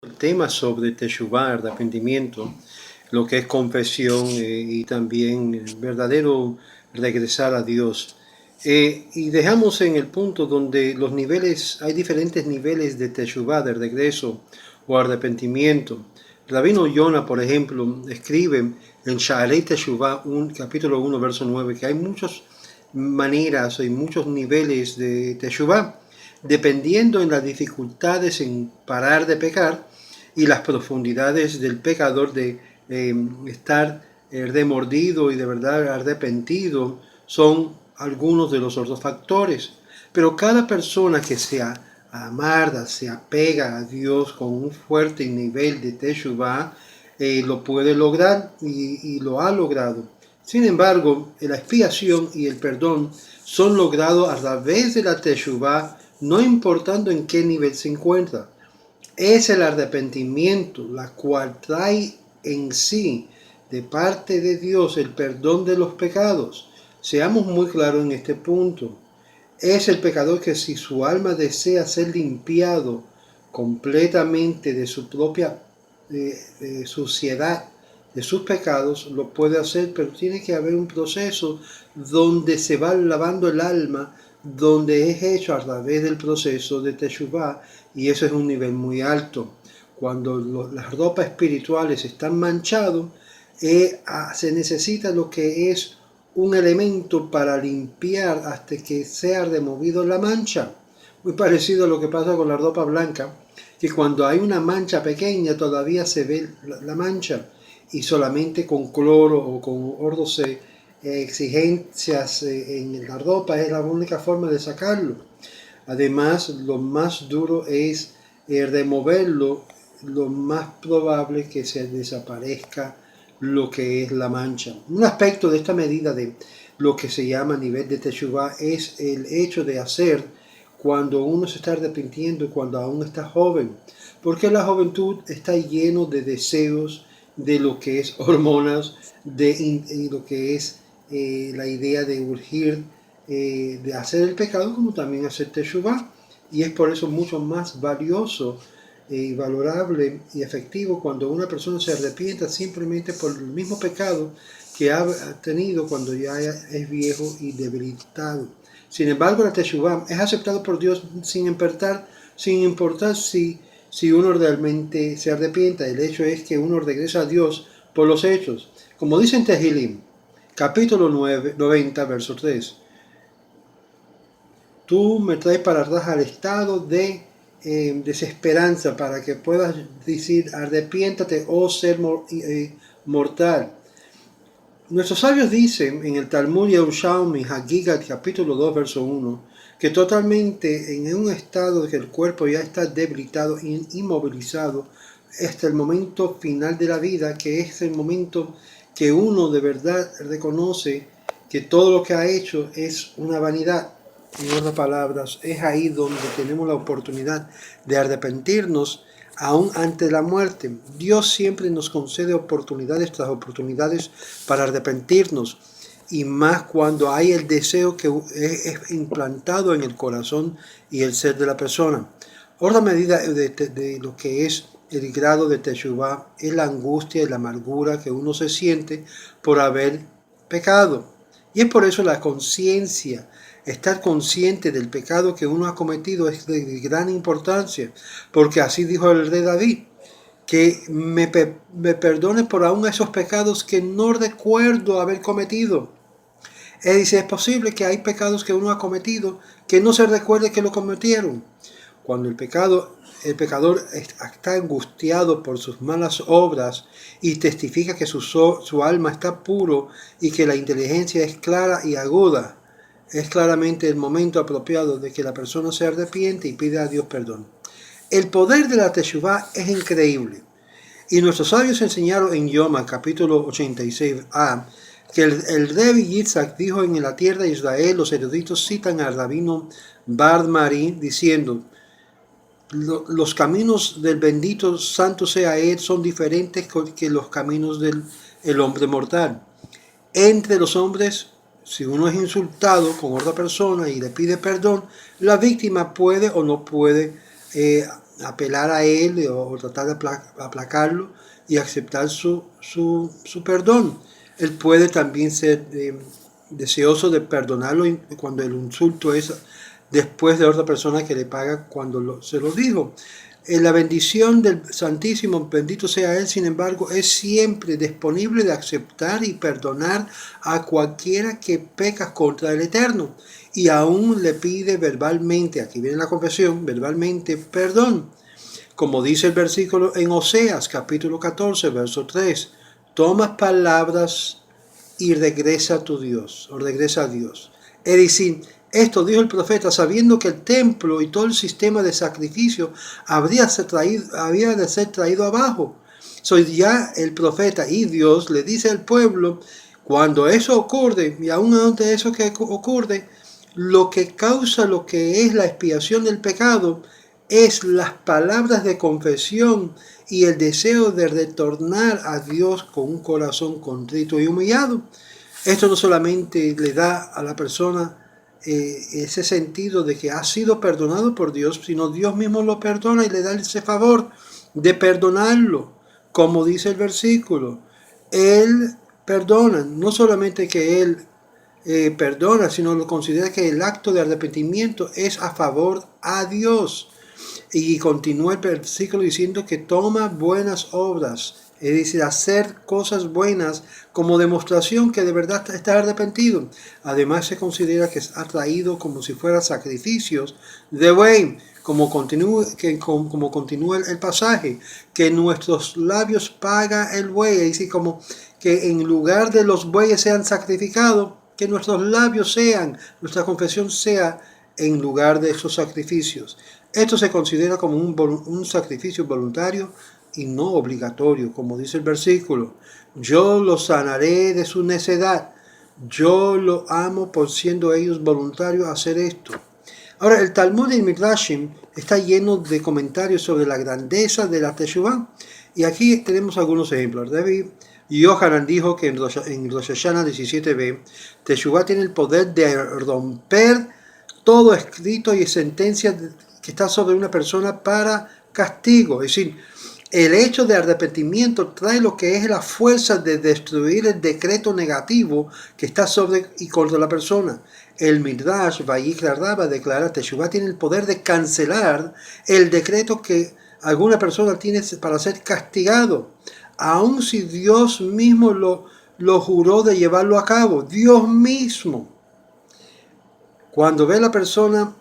El tema sobre Teshuvah, arrepentimiento, lo que es confesión y también verdadero regresar a Dios. Y dejamos en el punto donde los niveles, hay diferentes niveles de Teshuvah, de regreso o arrepentimiento. Rabino Yonah, por ejemplo, escribe en Sha'arei Teshuvah, capítulo 1, verso 9, que hay muchas maneras y muchos niveles de Teshuvah, dependiendo en las dificultades en parar de pecar y las profundidades del pecador de estar remordido y de verdad arrepentido, son algunos de los otros factores. Pero cada persona que se amarga, se apega a Dios con un fuerte nivel de Teshuvah, lo puede lograr y lo ha logrado. Sin embargo, la expiación y el perdón son logrados a través de la Teshuvah, no importando en qué nivel se encuentra. Es el arrepentimiento, la cual trae en sí de parte de Dios el perdón de los pecados. Seamos muy claros en este punto. Es el pecador que, si su alma desea ser limpiado completamente de su propia suciedad, de sus pecados, lo puede hacer, pero tiene que haber un proceso donde se va lavando el alma, donde es hecho a través del proceso de Teshuvah, y eso es un nivel muy alto. Cuando las ropas espirituales están manchadas, se necesita lo que es un elemento para limpiar hasta que sea removido la mancha. Muy parecido a lo que pasa con la ropa blanca, que cuando hay una mancha pequeña todavía se ve la mancha, y solamente con cloro o con otras exigencias en la ropa es la única forma de sacarlo. Además, lo más duro es removerlo, lo más probable es que se desaparezca lo que es la mancha. Un aspecto de esta medida de lo que se llama nivel de Teshuvah es el hecho de hacer cuando uno se está arrepintiendo, cuando aún está joven, porque la juventud está lleno de deseos, de lo que es hormonas, de lo que es la idea de urgir, de hacer el pecado, como también hacer Teshuvah, y es por eso mucho más valioso y valorable y efectivo cuando una persona se arrepienta simplemente por el mismo pecado que ha tenido cuando ya es viejo y debilitado. Sin embargo, la Teshuvah es aceptado por Dios sin importar si uno realmente se arrepienta. El hecho es que uno regresa a Dios por los hechos. Como dice en Tehilim, capítulo 90, verso 3. Tú me traes para atrás al estado de desesperanza para que puedas decir, arrepiéntate, oh ser mortal. Nuestros sabios dicen en el Talmud Yerushalmi, Hagigat, capítulo 2, verso 1, que totalmente en un estado de que el cuerpo ya está debilitado e inmovilizado hasta el momento final de la vida, que es el momento que uno de verdad reconoce que todo lo que ha hecho es una vanidad. En otras palabras, es ahí donde tenemos la oportunidad de arrepentirnos aún ante la muerte. Dios siempre nos concede oportunidades tras oportunidades para arrepentirnos, y más cuando hay el deseo que es implantado en el corazón y el ser de la persona. Otra medida de lo que es el grado de Teshuvah es la angustia y la amargura que uno se siente por haber pecado. Y es por eso la conciencia, estar consciente del pecado que uno ha cometido, es de gran importancia, porque así dijo el rey David, que me perdone por aún esos pecados que no recuerdo haber cometido. Él dice, es posible que hay pecados que uno ha cometido que no se recuerde que lo cometieron. Cuando el pecador está angustiado por sus malas obras y testifica que su alma está puro y que la inteligencia es clara y aguda, es claramente el momento apropiado de que la persona se arrepiente y pida a Dios perdón. El poder de la Teshuvah es increíble. Y nuestros sabios enseñaron en Yoma, capítulo 86a, que el Rebbe Yitzhak dijo en la tierra de Israel, los eruditos citan al rabino Bar Mari diciendo, los caminos del bendito santo sea él son diferentes que los caminos del hombre mortal. Entre los hombres, si uno es insultado con otra persona y le pide perdón, la víctima puede o no puede apelar a él o tratar de aplacarlo y aceptar su perdón. Él puede también ser deseoso de perdonarlo cuando el insulto es después de otra persona que le paga cuando se lo dijo. La bendición del Santísimo, bendito sea Él, sin embargo, es siempre disponible de aceptar y perdonar a cualquiera que peca contra el Eterno y aún le pide verbalmente, aquí viene la confesión, verbalmente perdón. Como dice el versículo en Oseas, capítulo 14, verso 3, toma palabras y regresa a tu Dios, o regresa a Dios. Es decir, esto dijo el profeta sabiendo que el templo y todo el sistema de sacrificio había de ser traído abajo. Ya el profeta y Dios le dice al pueblo, cuando eso ocurre, y aún antes de eso que ocurre, lo que causa lo que es la expiación del pecado es las palabras de confesión y el deseo de retornar a Dios con un corazón contrito y humillado. Esto no solamente le da a la persona ese sentido de que ha sido perdonado por Dios, sino Dios mismo lo perdona y le da ese favor de perdonarlo. Como dice el versículo, Él perdona, no solamente que Él perdona, sino lo considera que el acto de arrepentimiento es a favor a Dios. Y continúa el versículo diciendo que toma buenas obras, es decir, hacer cosas buenas como demostración que de verdad está arrepentido. Además se considera que ha traído como si fueran sacrificios de buey, como continúa el pasaje, que nuestros labios paga el buey, es decir, como que en lugar de los bueyes sean sacrificados, que nuestros labios sean, nuestra confesión sea en lugar de esos sacrificios. Esto se considera como un sacrificio voluntario y no obligatorio, como dice el versículo. Yo los sanaré de su necedad. Yo lo amo por siendo ellos voluntarios a hacer esto. Ahora, el Talmud y el Midrashim está lleno de comentarios sobre la grandeza de la Teshuvah. Y aquí tenemos algunos ejemplos. David Yohanan dijo que en Rosh Hashanah 17b, Teshuvah tiene el poder de romper todo escrito y sentencia que está sobre una persona para castigo. Es decir, el hecho de arrepentimiento trae lo que es la fuerza de destruir el decreto negativo que está sobre y contra la persona. El Midrash Vayikra Rabba declara que Teshuvah tiene el poder de cancelar el decreto que alguna persona tiene para ser castigado, aun si Dios mismo lo juró de llevarlo a cabo. Dios mismo. Cuando ve a la persona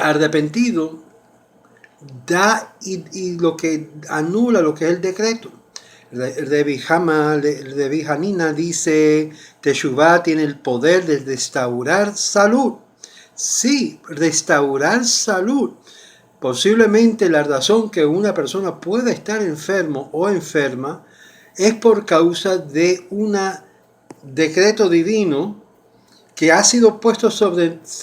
arrepentido, da y lo que anula lo que es el decreto. Revi Hanina dice, Teshuvah tiene el poder de restaurar salud. Sí, restaurar salud. Posiblemente la razón que una persona pueda estar enfermo o enferma es por causa de un decreto divino que ha sido puesto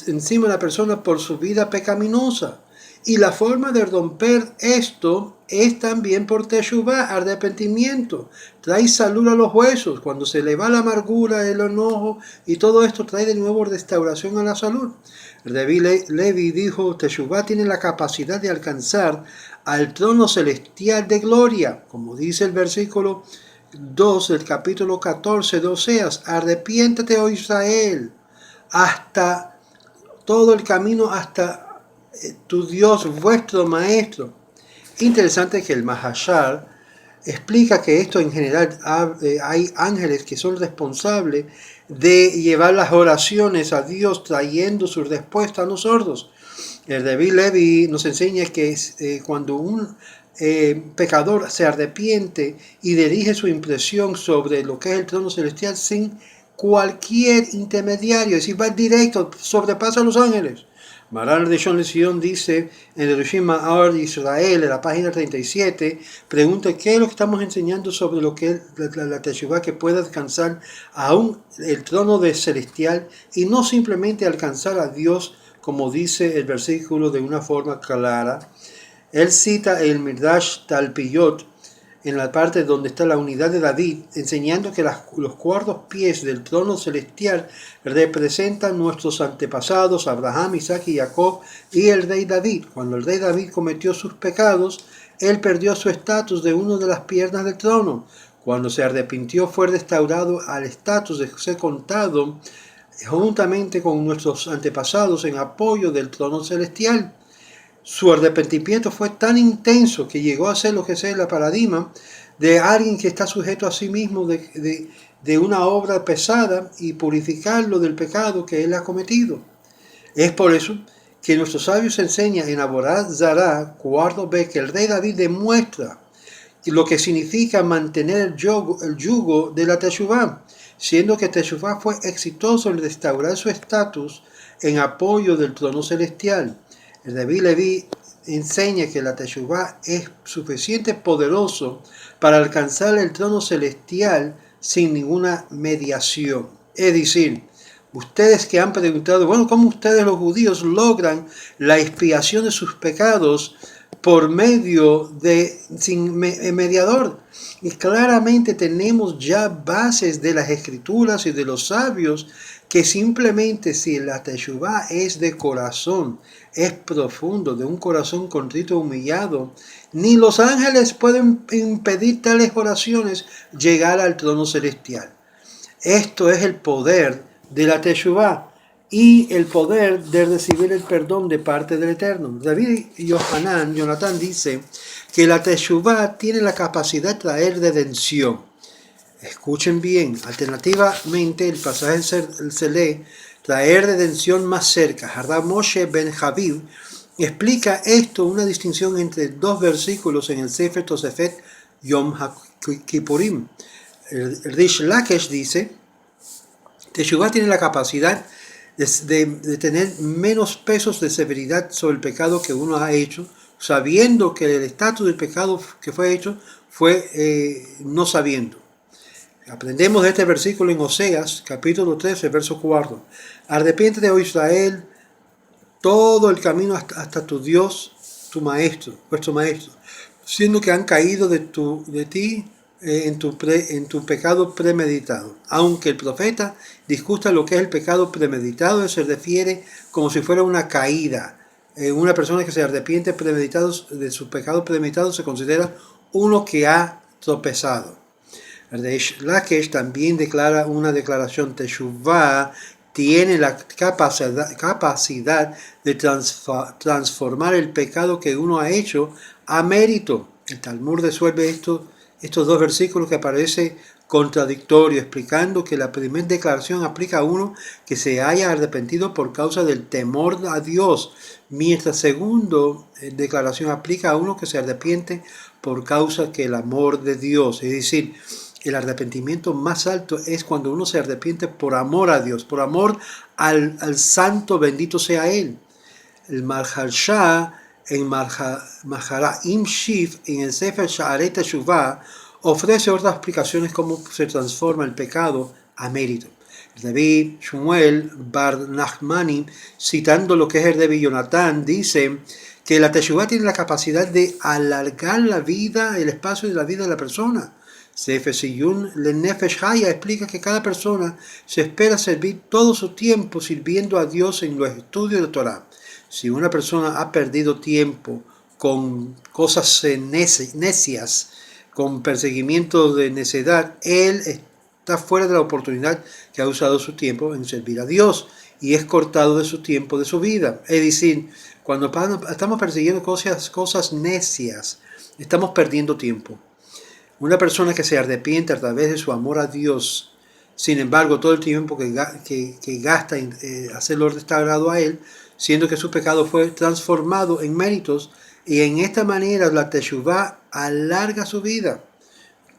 encima de la persona por su vida pecaminosa. Y la forma de romper esto es también por Teshuvah, arrepentimiento. Trae salud a los huesos. Cuando se le va la amargura, el enojo y todo esto trae de nuevo restauración a la salud. Levi dijo, Teshuvah tiene la capacidad de alcanzar al trono celestial de gloria. Como dice el versículo 2 del capítulo 14 de Oseas, arrepiéntate, oh Israel, hasta todo el camino hasta tu Dios, vuestro maestro. Interesante que el Mahashar explica que esto en general hay ángeles que son responsables de llevar las oraciones a Dios trayendo su respuesta a nosotros. El Revi Levi nos enseña que cuando un pecador se arrepiente y dirige su impresión sobre lo que es el trono celestial sin cualquier intermediario, es decir, va directo, sobrepasa a los ángeles. Maran de John Lesion dice en el Rishim Ma'or Israel, en la página 37, pregunta qué es lo que estamos enseñando sobre lo que es la Teshuvah que puede alcanzar aún el trono de celestial y no simplemente alcanzar a Dios, como dice el versículo de una forma clara. Él cita el Midrash Talpiyot en la parte donde está la unidad de David, enseñando que los cuatro pies del trono celestial representan nuestros antepasados, Abraham, Isaac y Jacob, y el rey David. Cuando el rey David cometió sus pecados, él perdió su estatus de una de las piernas del trono. Cuando se arrepintió, fue restaurado al estatus de ser contado juntamente con nuestros antepasados en apoyo del trono celestial. Su arrepentimiento fue tan intenso que llegó a ser lo que es la paradigma de alguien que está sujeto a sí mismo de una obra pesada y purificarlo del pecado que él ha cometido. Es por eso que nuestros sabios enseñan en Aborat Zará 4b que el rey David demuestra lo que significa mantener el yugo de la Teshuvá, siendo que Teshuvá fue exitoso en restaurar su estatus en apoyo del trono celestial. El Rabbi Levi enseña que la Teshuvá es suficientemente poderoso para alcanzar el trono celestial sin ninguna mediación. Es decir, ustedes que han preguntado, bueno, ¿cómo ustedes los judíos logran la expiación de sus pecados por medio de sin mediador? Y claramente tenemos ya bases de las escrituras y de los sabios que simplemente si la Teshuvá es de corazón, es profundo, de un corazón contrito humillado, ni los ángeles pueden impedir tales oraciones llegar al trono celestial. Esto es el poder de la Teshuvá y el poder de recibir el perdón de parte del Eterno. David Jonathan dice que la Teshuvá tiene la capacidad de traer redención. Escuchen bien, alternativamente el pasaje se lee, traer redención más cerca. Hardab Moshe ben Habib explica esto, una distinción entre dos versículos en el Sefer Tosefet Yom HaKippurim. El Rish Lakesh dice, Teshuvá tiene la capacidad de tener menos pesos de severidad sobre el pecado que uno ha hecho, sabiendo que el estatus del pecado que fue hecho fue no sabiendo. Aprendemos de este versículo en Oseas, capítulo 13, verso 4. Arrepiéntete, oh Israel, todo el camino hasta tu Dios, tu maestro, vuestro maestro, siendo que han caído de ti en tu pecado premeditado. Aunque el profeta discuta lo que es el pecado premeditado, se refiere como si fuera una caída. Una persona que se arrepiente de su pecado premeditado se considera uno que ha tropezado. Reish Lakesh también declara una declaración: Teshuvá tiene la capacidad de transformar el pecado que uno ha hecho a mérito. El Talmud resuelve estos dos versículos que parece contradictorio, explicando que la primera declaración aplica a uno que se haya arrepentido por causa del temor a Dios, mientras la segunda declaración aplica a uno que se arrepiente por causa del amor de Dios. Es decir, el arrepentimiento más alto es cuando uno se arrepiente por amor a Dios, por amor al santo, bendito sea Él. El Maharsha en Maharaim Shiv, en el Sefer Sha'arei Teshuvah, ofrece otras explicaciones cómo se transforma el pecado a mérito. El Rabbi Shmuel Bar Nachmani, citando lo que es el Rabbi Jonathan, dice que la Teshuvah tiene la capacidad de alargar la vida, el espacio de la vida de la persona. Sefer Siyun Lenefesh Haya explica que cada persona se espera servir todo su tiempo sirviendo a Dios en los estudios de Torah. Si una persona ha perdido tiempo con cosas necias, con perseguimiento de necedad, él está fuera de la oportunidad que ha usado su tiempo en servir a Dios y es cortado de su tiempo, de su vida. Es decir, cuando estamos persiguiendo cosas necias, estamos perdiendo tiempo. Una persona que se arrepiente a través de su amor a Dios, sin embargo, todo el tiempo que gasta en hacerlo restaurado a Él, siendo que su pecado fue transformado en méritos, y en esta manera la Teshuvá alarga su vida,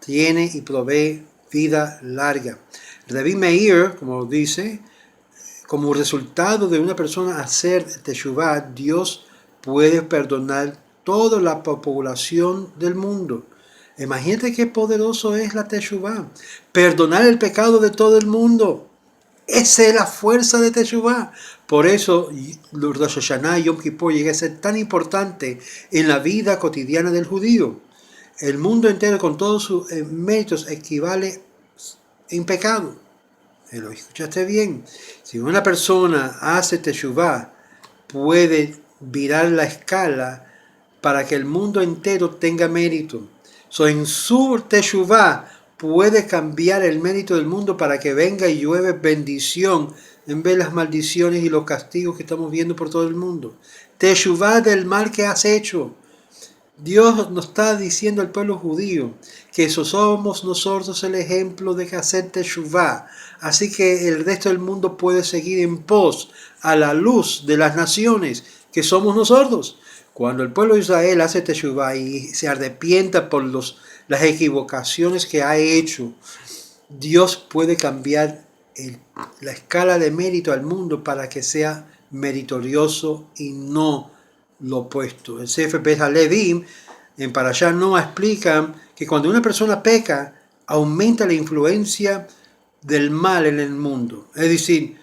tiene y provee vida larga. Rabbi Meir, como dice, como resultado de una persona hacer Teshuvá, Dios puede perdonar toda la población del mundo. Imagínate qué poderoso es la Teshuvá. Perdonar el pecado de todo el mundo. Esa es la fuerza de Teshuvá. Por eso Rosh Hashanah y Yom Kippur llega a ser tan importante en la vida cotidiana del judío. el mundo entero con todos sus méritos equivale en pecado. Lo escuchaste bien. Si una persona hace teshuvá, puede virar la escala para que el mundo entero tenga mérito. En su teshuvá puede cambiar el mérito del mundo para que venga y llueve bendición en vez de las maldiciones y los castigos que estamos viendo por todo el mundo. Teshuvá del mal que has hecho. Dios nos está diciendo al pueblo judío que somos nosotros el ejemplo de hacer teshuvá. Así que el resto del mundo puede seguir en pos a la luz de las naciones que somos nosotros. Cuando el pueblo de Israel hace teshuvá y se arrepienta por las equivocaciones que ha hecho, Dios puede cambiar la escala de mérito al mundo para que sea meritorioso y no lo opuesto. El Sefer Bet HaLevim en Parashá Noah explica que cuando una persona peca, aumenta la influencia del mal en el mundo. Es decir,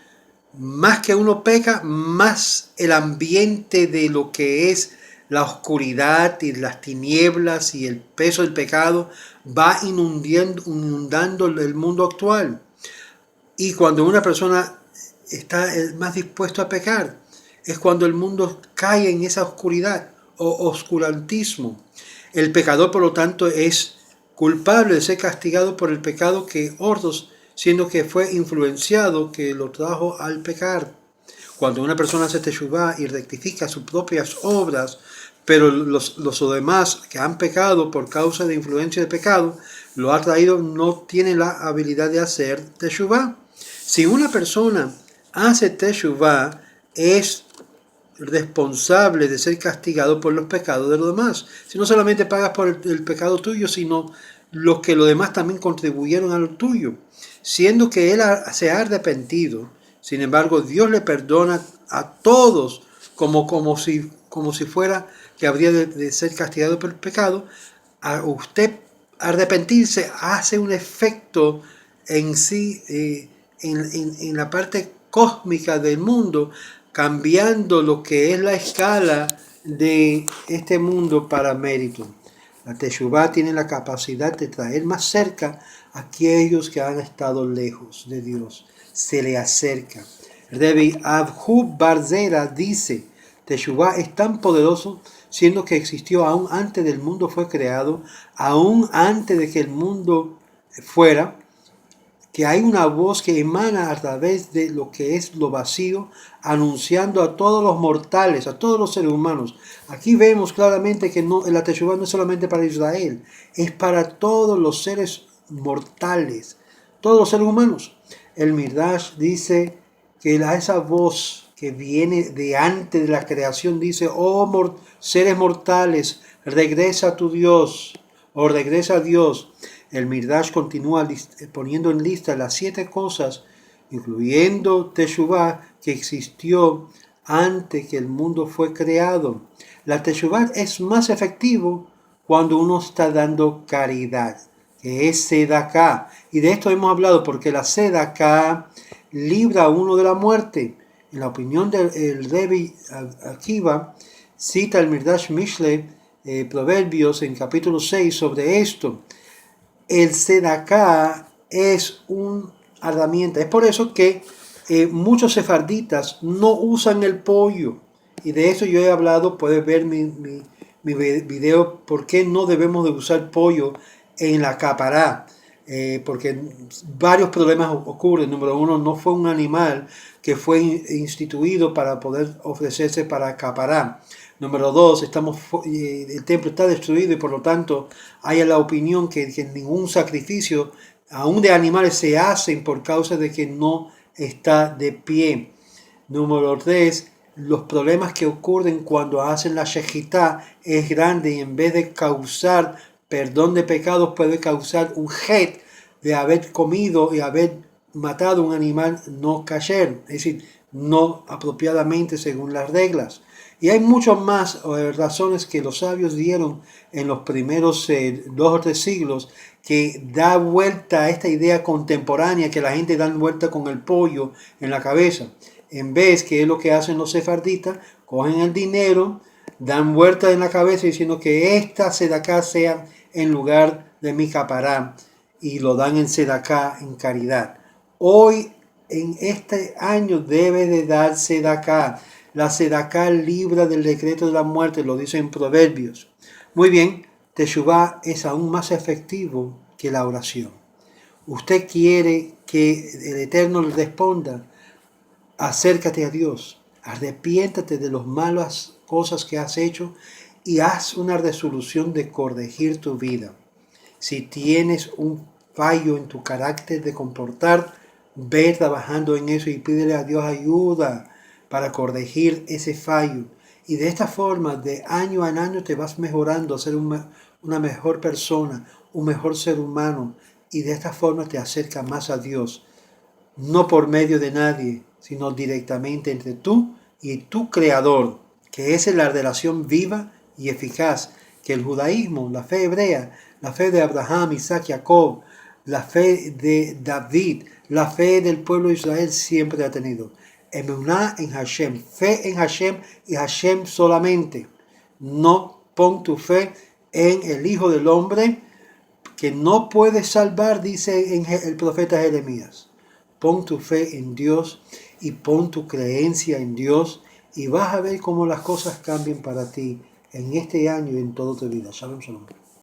más que uno peca, más el ambiente de lo que es la oscuridad y las tinieblas y el peso del pecado va inundando el mundo actual. Y cuando una persona está más dispuesto a pecar, es cuando el mundo cae en esa oscuridad o oscurantismo. El pecador, por lo tanto, es culpable de ser castigado por el pecado que otros, siendo que fue influenciado, que lo trajo al pecar. Cuando una persona hace teshuvá y rectifica sus propias obras, pero los demás que han pecado por causa de influencia de pecado, lo ha traído, no tiene la habilidad de hacer teshuvá. Si una persona hace teshuvá, es responsable de ser castigado por los pecados de los demás. Si no solamente pagas por el pecado tuyo, sino los que los demás también contribuyeron a lo tuyo. Siendo que él se ha arrepentido, sin embargo, Dios le perdona a todos como si fuera que habría de ser castigado por el pecado. A usted arrepentirse hace un efecto en sí, en la parte cósmica del mundo, cambiando lo que es la escala de este mundo para mérito. La teshuvá tiene la capacidad de traer más cerca a aquellos que han estado lejos de Dios. Se le acerca. Rebbe Abhub Barzera dice, teshuvá es tan poderoso, siendo que existió aún antes del mundo fue creado, aún antes de que el mundo fuera, que hay una voz que emana a través de lo que es lo vacío, anunciando a todos los mortales, a todos los seres humanos. Aquí vemos claramente que la teshuvá no es solamente para Israel, es para todos los seres mortales, todos los seres humanos. El Midrash dice que esa voz que viene de antes de la creación dice, oh seres mortales, regresa a tu Dios, o regresa a Dios. El Midrash continúa poniendo en lista las 7 cosas, incluyendo teshuvá, que existió antes que el mundo fue creado. La teshuvá es más efectivo cuando uno está dando caridad, que es sedaká. Y de esto hemos hablado porque la sedaká libra a uno de la muerte. En la opinión del Rebbe Akiva, cita el Midrash Mishle, Proverbios en capítulo 6 sobre esto. El sedaká es una herramienta. Es por eso que muchos sefarditas no usan el pollo. Y de eso yo he hablado. Puedes ver mi video por qué no debemos de usar pollo en la capará. Porque varios problemas ocurren. Número 1, no fue un animal que fue instituido para poder ofrecerse para capará. Número 2, el templo está destruido y por lo tanto hay la opinión que ningún sacrificio, aún de animales, se hacen por causa de que no está de pie. Número 3, los problemas que ocurren cuando hacen la shejitá es grande y en vez de causar perdón de pecados puede causar un het de haber comido y haber matado un animal no kasher, es decir, no apropiadamente según las reglas. Y hay muchas más razones que los sabios dieron en los primeros 2 o 3 siglos que da vuelta a esta idea contemporánea que la gente da vuelta con el pollo en la cabeza. En vez que es lo que hacen los sefarditas, cogen el dinero, dan vuelta en la cabeza diciendo que esta sedaká sea en lugar de mi capará, y lo dan en sedaká, en caridad. Hoy, en este año, debe de dar sedaká. La sedaká libra del decreto de la muerte, lo dice en Proverbios. Muy bien, Teshuvá es aún más efectivo que la oración. Usted quiere que el Eterno le responda, acércate a Dios, arrepiéntate de las malas cosas que has hecho y haz una resolución de corregir tu vida. Si tienes un fallo en tu carácter de comportar, ve trabajando en eso y pídele a Dios ayuda para corregir ese fallo. Y de esta forma, de año en año, te vas mejorando a ser una mejor persona, un mejor ser humano. Y de esta forma te acercas más a Dios. No por medio de nadie, sino directamente entre tú y tu Creador, que esa es la relación viva y eficaz que el judaísmo, la fe hebrea, la fe de Abraham, Isaac, Jacob, la fe de David, la fe del pueblo de Israel siempre ha tenido. Emuná en Hashem, fe en Hashem y Hashem solamente. No pon tu fe en el Hijo del Hombre, que no puede salvar, dice el profeta Jeremías. Pon tu fe en Dios y pon tu creencia en Dios y vas a ver cómo las cosas cambian para ti en este año y en toda tu vida. Shalom, shalom.